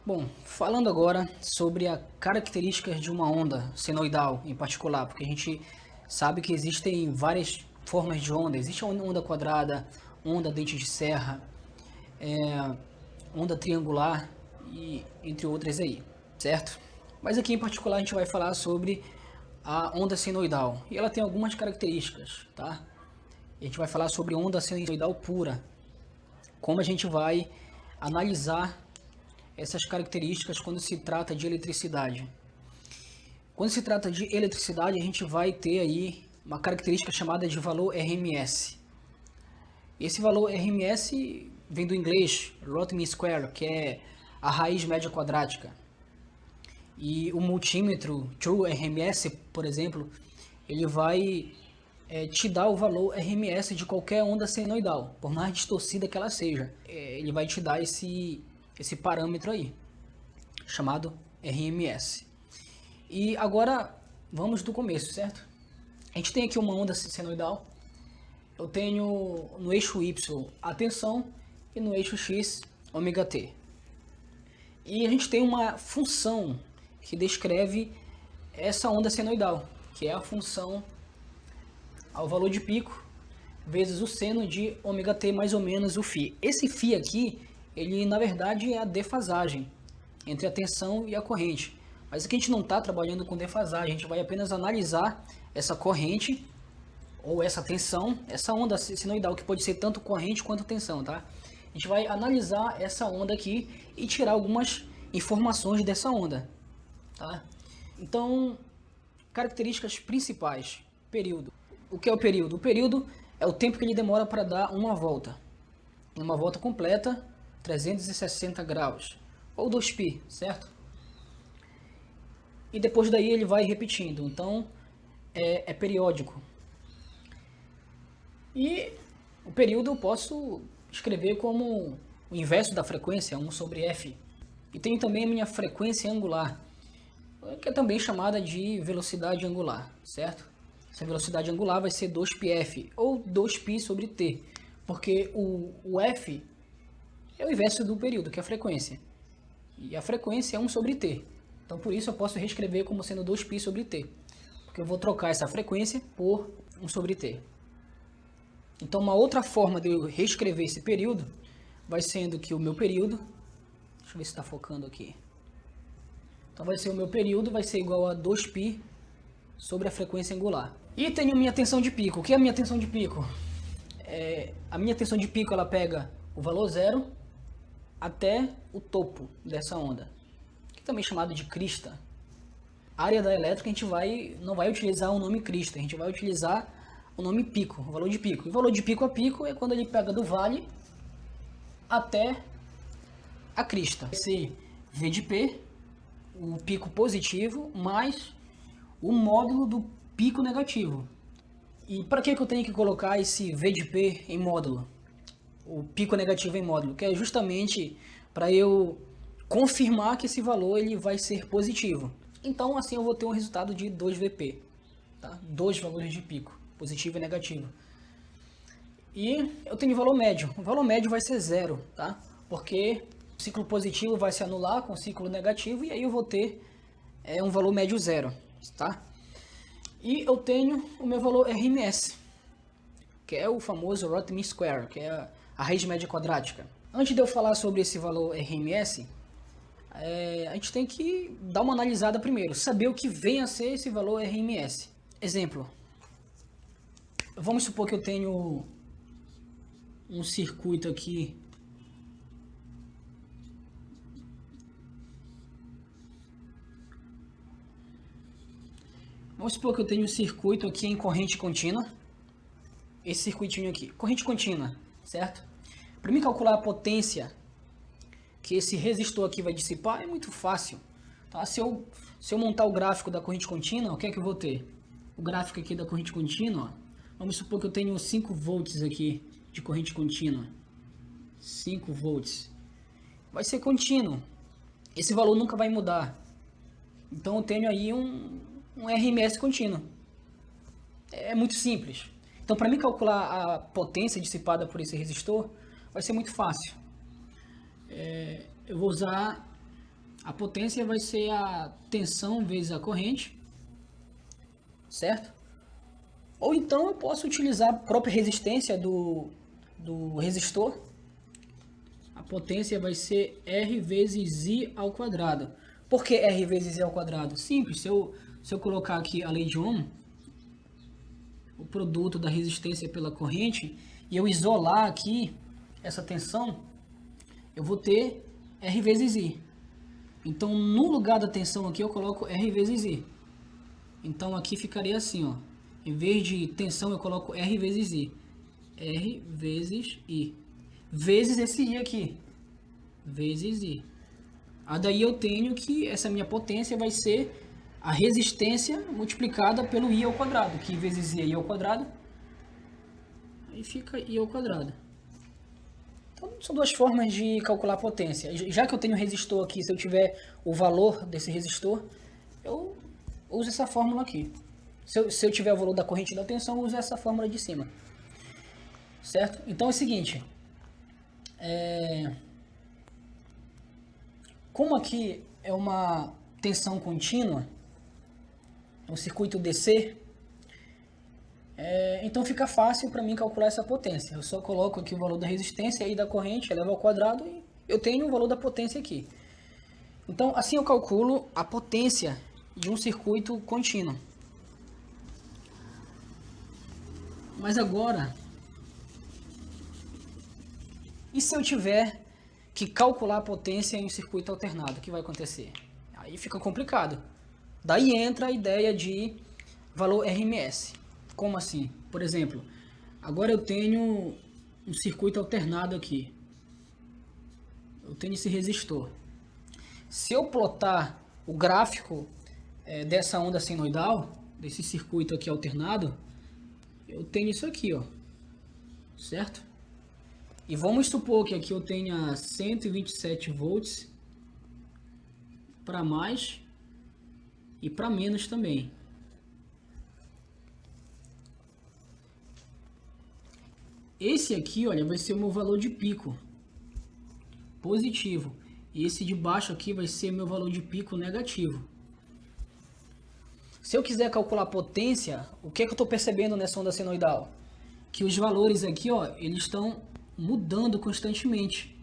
Bom, falando agora sobre as características de uma onda senoidal em particular, porque a gente sabe que existem várias formas de onda. Existe a onda quadrada, onda dente de serra, onda triangular e entre outras aí, certo? Mas aqui em particular a gente vai falar sobre a onda senoidal e ela tem algumas características, tá? A gente vai falar sobre onda senoidal pura, como a gente vai analisar essas características quando se trata de eletricidade. Quando se trata de eletricidade, a gente vai ter aí uma característica chamada de valor RMS. Esse valor RMS vem do inglês root mean square, que é a raiz média quadrática. E o multímetro True RMS, por exemplo, ele vai te dar o valor RMS de qualquer onda senoidal, por mais distorcida que ela seja. Ele vai te dar esse parâmetro aí, chamado RMS. E agora vamos do começo, certo? A gente tem aqui uma onda senoidal. Eu tenho no eixo Y a tensão e no eixo X ômega t. E a gente tem uma função que descreve essa onda senoidal, que é a função ao valor de pico vezes o seno de ômega t mais ou menos o φ. Esse φ aqui, ele na verdade é a defasagem entre a tensão e a corrente. Mas aqui a gente não está trabalhando com defasagem, a gente vai apenas analisar essa corrente ou essa tensão, essa onda senoidal, que pode ser tanto corrente quanto tensão, tá? A gente vai analisar essa onda aqui e tirar algumas informações dessa onda, tá? Então, características principais. Período. O que é o período? O período é o tempo que ele demora para dar uma volta completa, 360 graus, ou 2π, certo? E depois daí ele vai repetindo, então é periódico. E o período eu posso escrever como o inverso da frequência, 1 sobre f. E tem também a minha frequência angular, que é também chamada de velocidade angular, certo? Essa velocidade angular vai ser 2πf, ou 2π sobre t, porque o f é o inverso do período, que é a frequência. E a frequência é 1 sobre t. Então por isso eu posso reescrever como sendo 2π sobre t, porque eu vou trocar essa frequência por 1 sobre t. Então uma outra forma de eu reescrever esse período vai sendo que o meu período, deixa eu ver se está focando aqui. Então vai ser o meu período vai ser igual a 2π sobre a frequência angular. E tenho minha tensão de pico. O que é a minha tensão de pico? A minha tensão de pico ela pega o valor zero até o topo dessa onda, que também é chamado de crista. A área da elétrica a gente não vai utilizar o nome crista, a gente vai utilizar o nome pico, o valor de pico. E o valor de pico a pico é quando ele pega do vale até a crista. Vai ser V de P, o pico positivo, mais o módulo do pico negativo. E para que eu tenho que colocar esse V de P em módulo? O pico negativo em módulo, que é justamente para eu confirmar que esse valor ele vai ser positivo. Então assim eu vou ter um resultado de 2Vp, tá? Dois valores de pico, positivo e negativo. E eu tenho valor médio. O valor médio vai ser zero, tá? Porque o ciclo positivo vai se anular com o ciclo negativo e aí eu vou ter um valor médio zero, tá? E eu tenho o meu valor RMS, que é o famoso root mean square, que é a raiz média quadrática. Antes de eu falar sobre esse valor RMS, a gente tem que dar uma analisada primeiro, saber o que vem a ser esse valor RMS. Exemplo, vamos supor que eu tenho um circuito aqui em corrente contínua. Esse circuitinho aqui, corrente contínua, certo? Para mim calcular a potência que esse resistor aqui vai dissipar é muito fácil, tá? Se eu montar o gráfico da corrente contínua, o que é que eu vou ter? O gráfico aqui da corrente contínua, vamos supor que eu tenho 5 volts aqui de corrente contínua. 5 volts. Vai ser contínuo. Esse valor nunca vai mudar. Então eu tenho aí um RMS contínuo. É muito simples. Então para mim calcular a potência dissipada por esse resistor vai ser muito fácil. Eu vou usar A potência vai ser a tensão vezes a corrente, certo? Ou então eu posso utilizar a própria resistência do resistor. A potência vai ser R vezes I ao quadrado. Por que R vezes I ao quadrado? Simples, se eu colocar aqui a lei de Ohm, o produto da resistência pela corrente, e eu isolar aqui essa tensão, eu vou ter R vezes I. Então, no lugar da tensão aqui, eu coloco R vezes I. Então, aqui ficaria assim, ó. Em vez de tensão, eu coloco R vezes I. R vezes I. Vezes esse I aqui. Vezes I. Daí eu tenho que essa minha potência vai ser a resistência multiplicada pelo I ao quadrado. Que vezes I é I ao quadrado. Aí fica I ao quadrado. Então, são duas formas de calcular a potência. Já que eu tenho resistor aqui, se eu tiver o valor desse resistor, eu uso essa fórmula aqui. Se eu tiver o valor da corrente e da tensão, eu uso essa fórmula de cima. Certo? Então é o seguinte. Como aqui é uma tensão contínua, é um circuito DC, então fica fácil para mim calcular essa potência. Eu só coloco aqui o valor da resistência e da corrente, elevo ao quadrado e eu tenho o valor da potência aqui. Então assim eu calculo a potência de um circuito contínuo. Mas agora, e se eu tiver que calcular a potência em um circuito alternado, o que vai acontecer? Aí fica complicado. Daí entra a ideia de valor RMS. Como assim? Por exemplo, agora eu tenho um circuito alternado aqui. Eu tenho esse resistor. Se eu plotar o gráfico dessa onda senoidal, desse circuito aqui alternado, eu tenho isso aqui, ó. Certo? E vamos supor que aqui eu tenha 127 volts para mais e para menos também. Esse aqui, olha, vai ser o meu valor de pico positivo. E esse de baixo aqui vai ser meu valor de pico negativo. Se eu quiser calcular a potência, o que é que eu estou percebendo nessa onda senoidal? Que os valores aqui, ó, eles estão mudando constantemente.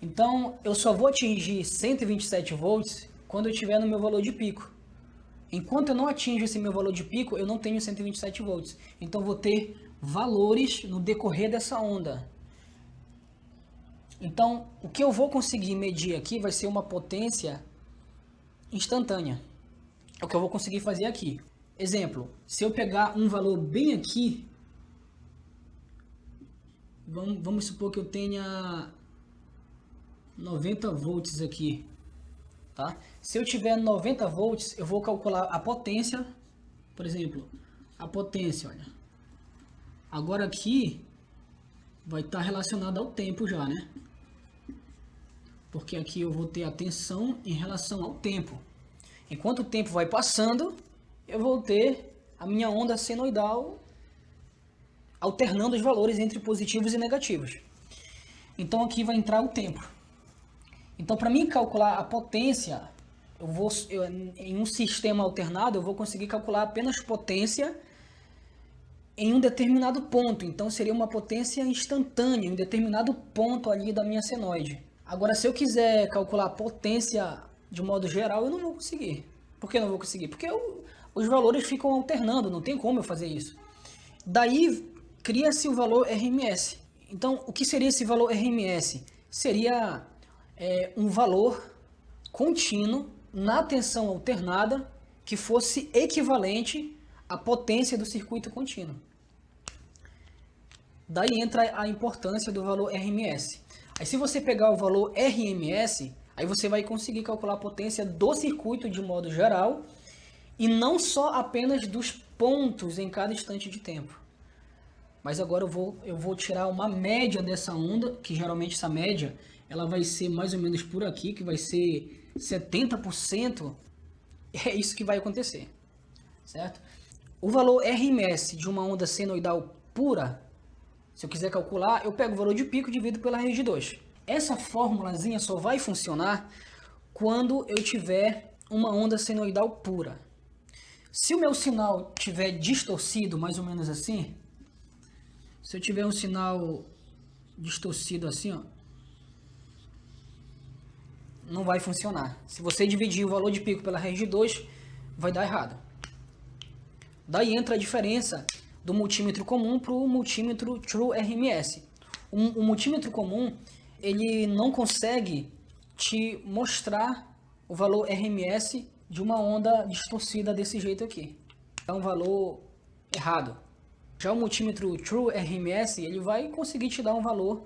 Então, eu só vou atingir 127 volts quando eu estiver no meu valor de pico. Enquanto eu não atinjo esse meu valor de pico, eu não tenho 127 volts. Então, eu vou ter valores no decorrer dessa onda. Então, o que eu vou conseguir medir aqui vai ser uma potência instantânea. É o que eu vou conseguir fazer aqui. Exemplo, se eu pegar um valor bem aqui, vamos supor que eu tenha 90 volts aqui, tá? Se eu tiver 90 volts, eu vou calcular a potência, por exemplo, a potência, olha. Agora aqui vai estar relacionado ao tempo já, né? Porque aqui eu vou ter a tensão em relação ao tempo. Enquanto o tempo vai passando, eu vou ter a minha onda senoidal alternando os valores entre positivos e negativos. Então aqui vai entrar o tempo. Então, para mim calcular a potência, em um sistema alternado, eu vou conseguir calcular apenas potência em um determinado ponto. Então, seria uma potência instantânea, em um determinado ponto ali da minha senoide. Agora, se eu quiser calcular a potência de modo geral, eu não vou conseguir. Por que não vou conseguir? Porque os valores ficam alternando, não tem como eu fazer isso. Daí, cria-se o valor RMS. Então, o que seria esse valor RMS? Seria um valor contínuo na tensão alternada que fosse equivalente à potência do circuito contínuo. Daí entra a importância do valor RMS. Aí se você pegar o valor RMS, aí você vai conseguir calcular a potência do circuito de modo geral e não só apenas dos pontos em cada instante de tempo. Mas agora eu vou tirar uma média dessa onda, que geralmente essa média ela vai ser mais ou menos por aqui, que vai ser 70%. É isso que vai acontecer, certo? O valor RMS de uma onda senoidal pura, se eu quiser calcular, eu pego o valor de pico e divido pela raiz de 2. Essa formulazinha só vai funcionar quando eu tiver uma onda senoidal pura. Se o meu sinal tiver distorcido, mais ou menos assim, se eu tiver um sinal distorcido assim, ó, não vai funcionar. Se você dividir o valor de pico pela raiz de 2, vai dar errado. Daí entra a diferença do multímetro comum para o multímetro True RMS. O multímetro comum, ele não consegue te mostrar o valor RMS de uma onda distorcida desse jeito aqui. É um valor errado. Já o multímetro True RMS, ele vai conseguir te dar um valor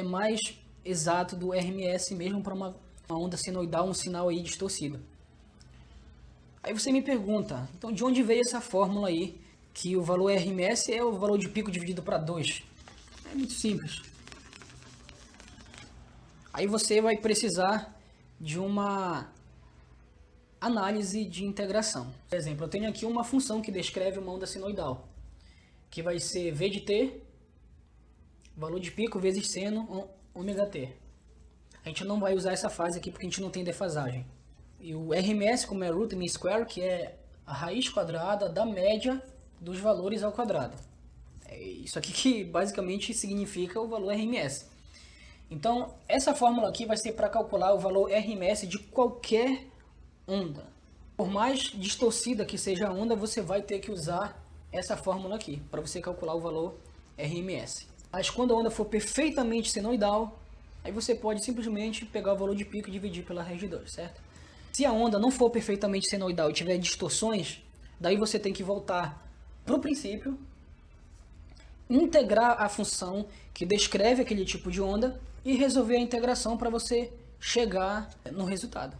mais exato do RMS mesmo para uma onda senoidal, um sinal aí distorcido. Aí você me pergunta, então de onde veio essa fórmula aí, que o valor RMS é o valor de pico dividido para 2? É muito simples. Aí você vai precisar de uma análise de integração. Por exemplo, eu tenho aqui uma função que descreve uma onda senoidal, que vai ser V de t, valor de pico vezes seno ômega t. A gente não vai usar essa fase aqui porque a gente não tem defasagem. E o RMS, como é root mean square, que é a raiz quadrada da média dos valores ao quadrado. É isso aqui que basicamente significa o valor RMS. Então, essa fórmula aqui vai ser para calcular o valor RMS de qualquer onda. Por mais distorcida que seja a onda, você vai ter que usar essa fórmula aqui para você calcular o valor RMS. Mas quando a onda for perfeitamente senoidal, aí você pode simplesmente pegar o valor de pico e dividir pela raiz de 2, certo? Se a onda não for perfeitamente senoidal e tiver distorções, daí você tem que voltar para o princípio, integrar a função que descreve aquele tipo de onda e resolver a integração para você chegar no resultado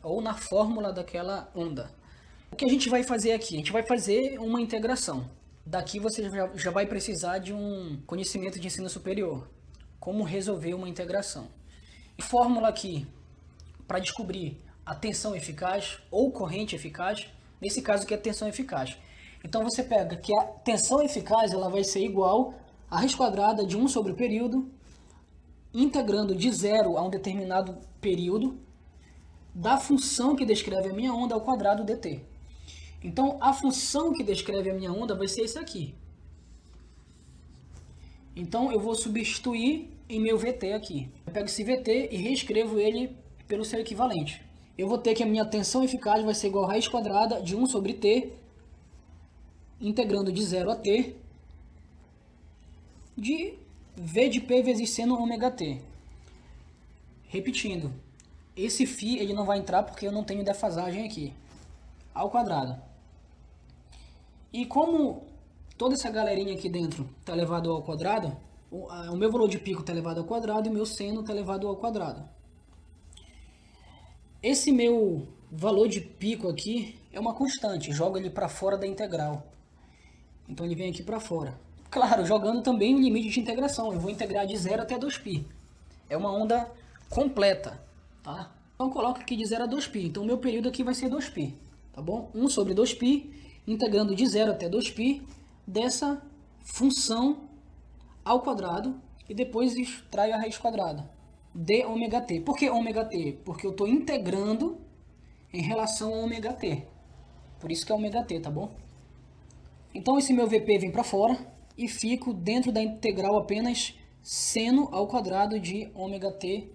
ou na fórmula daquela onda. O que a gente vai fazer aqui? A gente vai fazer uma integração. Daqui você já vai precisar de um conhecimento de ensino superior. Como resolver uma integração. E fórmula aqui para descobrir a tensão eficaz ou corrente eficaz. Nesse caso aqui é a tensão eficaz. Então você pega que a tensão eficaz ela vai ser igual a raiz quadrada de 1 sobre o período, integrando de 0 a um determinado período, da função que descreve a minha onda ao quadrado dt. Então, a função que descreve a minha onda vai ser esse aqui. Então, eu vou substituir em meu VT aqui. Eu pego esse VT e reescrevo ele pelo seu equivalente. Eu vou ter que a minha tensão eficaz vai ser igual a raiz quadrada de 1 sobre t, integrando de 0 a t, de V de P vezes seno ômega t. Repetindo, esse φ ele não vai entrar porque eu não tenho defasagem aqui, ao quadrado. E como toda essa galerinha aqui dentro está elevado ao quadrado, o meu valor de pico está elevado ao quadrado e o meu seno está elevado ao quadrado. Esse meu valor de pico aqui é uma constante, jogo ele para fora da integral. Então ele vem aqui para fora. Claro, jogando também o limite de integração. Eu vou integrar de 0 até 2π. É uma onda completa, tá? Então coloco aqui de 0 a 2π. Então o meu período aqui vai ser 2π, tá bom? 1 sobre 2π, integrando de 0 até 2π dessa função ao quadrado e depois extraio a raiz quadrada de ômega t. Por que ômega t? Porque eu estou integrando em relação a ômega t. Por isso que é ômega t, tá bom? Então esse meu VP vem para fora e fico dentro da integral apenas seno ao quadrado de ômega t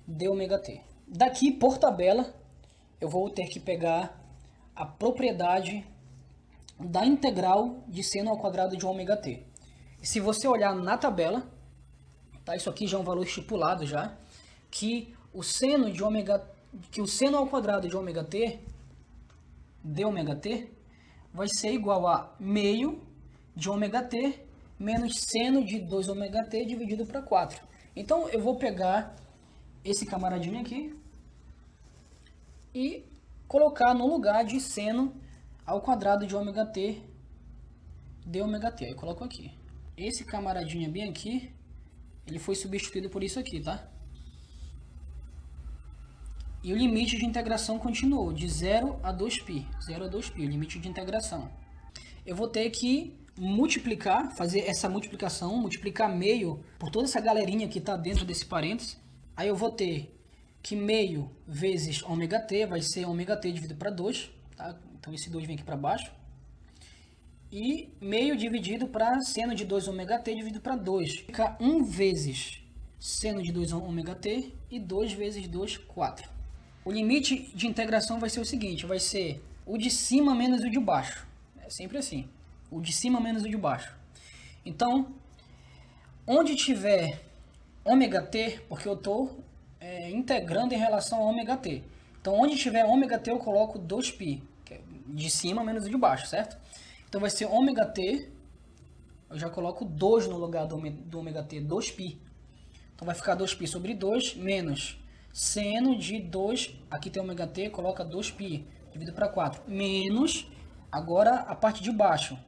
de ômega t. Daqui, por tabela, eu vou ter que pegar a propriedade da integral de seno ao quadrado de ômega t. E se você olhar na tabela, tá, isso aqui já é um valor estipulado já, que o seno ao quadrado de ômega t de ômega t vai ser igual a meio de ômega t menos seno de 2 ômega t dividido para 4. Então eu vou pegar esse camaradinho aqui e colocar no lugar de seno ao quadrado de ômega t de ômega t. Aí eu coloco aqui. Esse camaradinho bem aqui, ele foi substituído por isso aqui, tá? E o limite de integração continuou, de 0 a 2π. 0 a 2π, o limite de integração. Eu vou ter que multiplicar, fazer essa multiplicação, multiplicar meio por toda essa galerinha que está dentro desse parênteses. Aí eu vou ter que meio vezes ômega t vai ser ômega t dividido para 2, tá? Então esse 2 vem aqui para baixo. E meio dividido para seno de 2 ômega t dividido para 2. Fica 1 vezes seno de 2 ômega t e 2 vezes 2, 4. O limite de integração vai ser o seguinte, vai ser o de cima menos o de baixo. É sempre assim, o de cima menos o de baixo. Então, onde tiver ômega t, porque eu estou integrando em relação a ômega t. Então, onde tiver ômega t, eu coloco 2π, que é de cima menos o de baixo, certo? Então, vai ser ômega t, eu já coloco 2 no lugar do ômega t, 2π. Então, vai ficar 2π sobre 2 menos seno de 2, aqui tem ômega t, coloca 2π, dividido para 4, menos, agora a parte de baixo.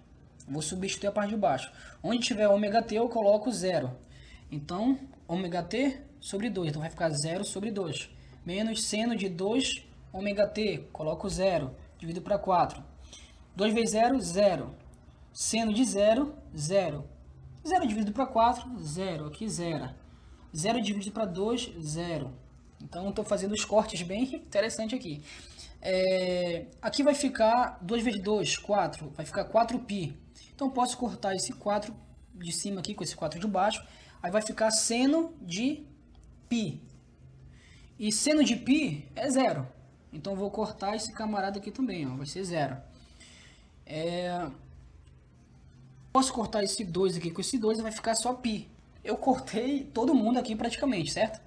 Vou substituir a parte de baixo. Onde tiver ômega t, eu coloco 0. Então, ômega t sobre 2. Então, vai ficar 0 sobre 2. Menos seno de 2 ômega t. Coloco 0. Divido para 4. 2 vezes 0, 0. Seno de 0, 0. 0 dividido para 4, 0. Aqui, 0. 0 dividido para 2, 0. Então, estou fazendo os cortes bem interessantes aqui. Aqui vai ficar 2 vezes 2, 4. Vai ficar 4π. Então, posso cortar esse 4 de cima aqui com esse 4 de baixo. Aí vai ficar seno de π. E seno de π é 0. Então, vou cortar esse camarada aqui também. Ó, vai ser 0. Posso cortar esse 2 aqui com esse 2 e vai ficar só π. Eu cortei todo mundo aqui praticamente, certo?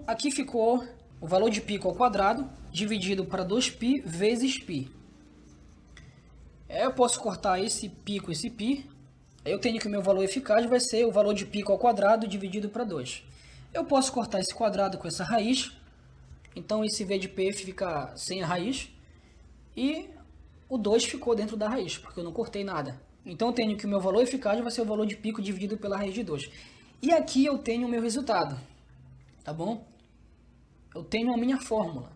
Aqui ficou o valor de π ao quadrado dividido para 2π vezes π. Eu posso cortar esse π com esse π. Eu tenho que o meu valor eficaz vai ser o valor de π ao quadrado dividido para 2. Eu posso cortar esse quadrado com essa raiz. Então, esse v de p fica sem a raiz. E o 2 ficou dentro da raiz, porque eu não cortei nada. Então, eu tenho que o meu valor eficaz vai ser o valor de π dividido pela raiz de 2. E aqui eu tenho o meu resultado. Tá bom? Eu tenho a minha fórmula.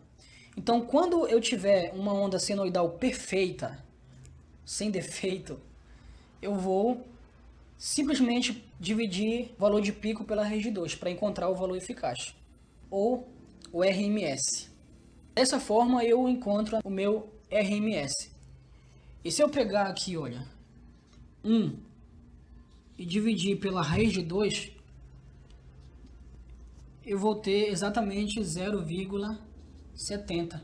Então, quando eu tiver uma onda senoidal perfeita, sem defeito, eu vou simplesmente dividir o valor de π pela raiz de 2 para encontrar o valor eficaz, ou o RMS. Dessa forma, eu encontro o meu RMS. E se eu pegar aqui, olha, 1 e dividir pela raiz de 2, eu vou ter exatamente 0,70,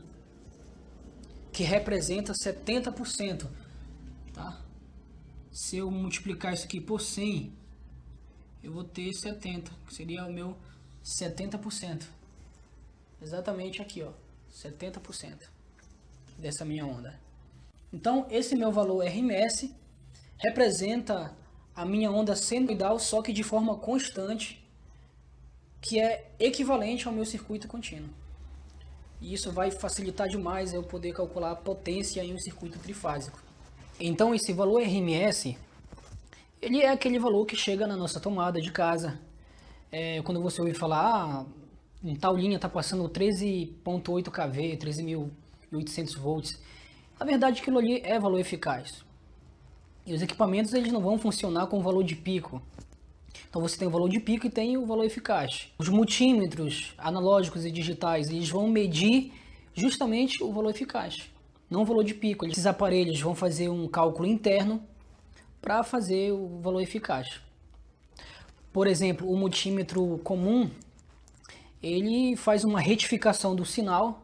que representa 70%, tá? Se eu multiplicar isso aqui por 100, eu vou ter 70, que seria o meu 70%. Exatamente aqui, ó, 70% dessa minha onda. Então, esse meu valor RMS representa a minha onda senoidal, só que de forma constante, que é equivalente ao meu circuito contínuo. E isso vai facilitar demais eu poder calcular a potência em um circuito trifásico. Então, esse valor RMS, ele é aquele valor que chega na nossa tomada de casa. Quando você ouve falar, em tal linha está passando 13.8 kV, 13.800 volts. Na verdade, aquilo ali é valor eficaz. E os equipamentos eles não vão funcionar com valor de pico. Então você tem o valor de pico e tem o valor eficaz. Os multímetros analógicos e digitais, eles vão medir justamente o valor eficaz, não o valor de pico. Esses aparelhos vão fazer um cálculo interno para fazer o valor eficaz. Por exemplo, o multímetro comum, ele faz uma retificação do sinal.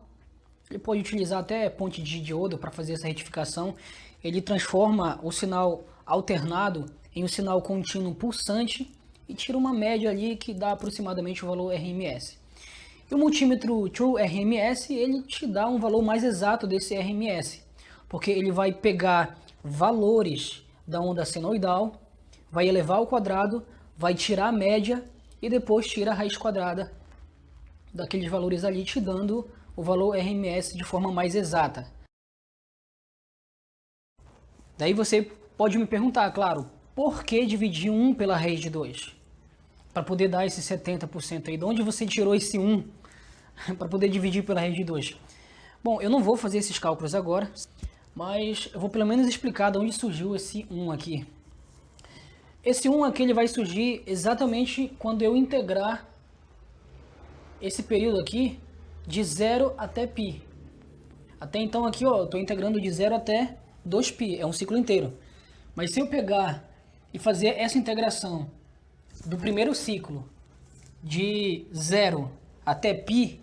Ele pode utilizar até ponte de diodo para fazer essa retificação. Ele transforma o sinal alternado em um sinal contínuo pulsante e tira uma média ali que dá aproximadamente o valor RMS. E o multímetro True RMS, ele te dá um valor mais exato desse RMS, porque ele vai pegar valores da onda senoidal, vai elevar ao quadrado, vai tirar a média e depois tira a raiz quadrada daqueles valores ali, te dando o valor RMS de forma mais exata. Daí você pode me perguntar, claro, por que dividir 1 pela raiz de 2? Para poder dar esse 70% aí. De onde você tirou esse 1 para poder dividir pela raiz de 2? Bom, eu não vou fazer esses cálculos agora, mas eu vou pelo menos explicar de onde surgiu esse 1 aqui. Esse 1 aqui ele vai surgir exatamente quando eu integrar esse período aqui de 0 até π. Até então aqui, ó, eu estou integrando de 0 até 2π, é um ciclo inteiro. Mas se eu pegar e fazer essa integração do primeiro ciclo de 0 até π,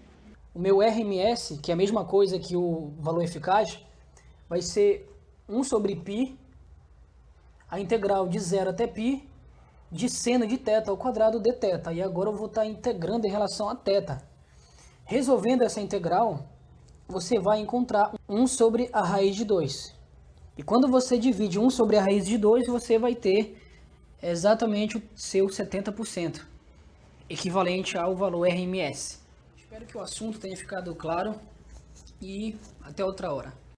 o meu RMS, que é a mesma coisa que o valor eficaz, vai ser 1 sobre π, a integral de 0 até π, de seno de θ ao quadrado de θ. E agora eu vou estar integrando em relação a θ. Resolvendo essa integral, você vai encontrar 1 sobre a raiz de 2. E quando você divide 1 sobre a raiz de 2, você vai ter exatamente o seu 70%, equivalente ao valor RMS. Espero que o assunto tenha ficado claro e até outra hora.